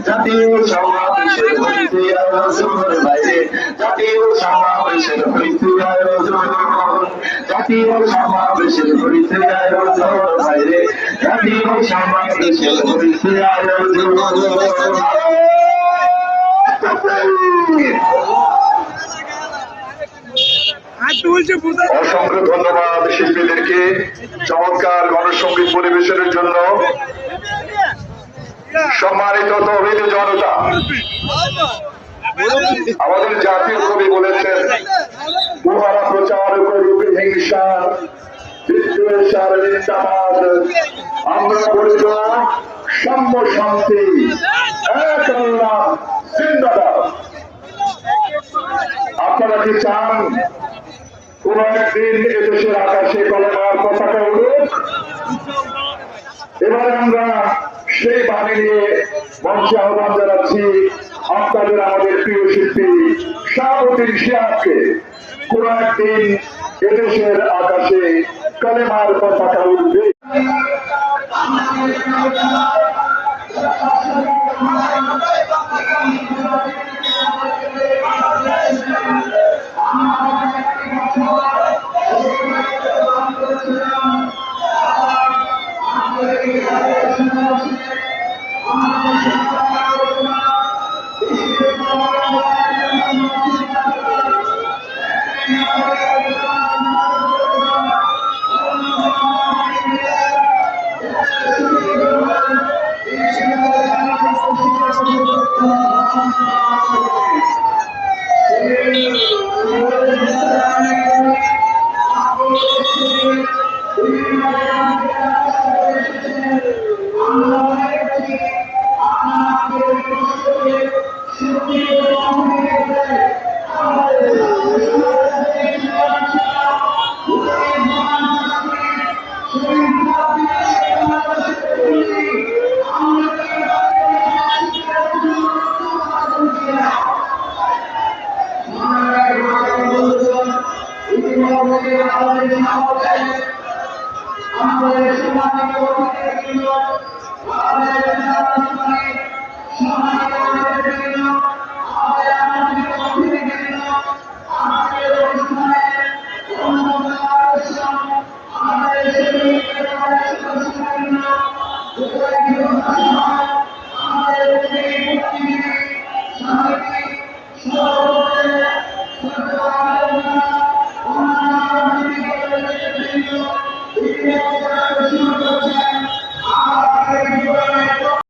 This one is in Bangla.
জাতীয় সমাবেশের হইতে আয়োজন বাইরে, জাতীয় সমাবেশের হইতে আয়োজন, জাতীয় সমাবেশের হইতে আয়োজন বাইরে, জাতীয় সমাবেশের হইতে আয়োজন। অসংখ্য ধন্যবাদ শিল্পীদেরকে চমৎকার গণসংগীত পরিবেশনের জন্য। সম্মানিত তৌহিদ জনতা, আমাদের জাতীয় কবি বলেছেন, উহারা প্রচার করবে হিংসা বিদ্বেষার নিন্দাবাদ, আমরা বলিব সাম্য শান্তি, এক আল্লাহ জিন্দাবাদ। আপনারা কি চান কোন একদিন এদেশের আকাশে কলেমার পতাকা উঠুক? এবারে আমরা সেই বাণী নিয়ে মঞ্চে আহ্বান জানাচ্ছি আপনাদের আমাদের প্রিয় শিল্পী শাহাবুদ্দিন শিহাবকে। কোন একদিন এদেশের আকাশে কলেমার পতাকা উঠবে। Yeah.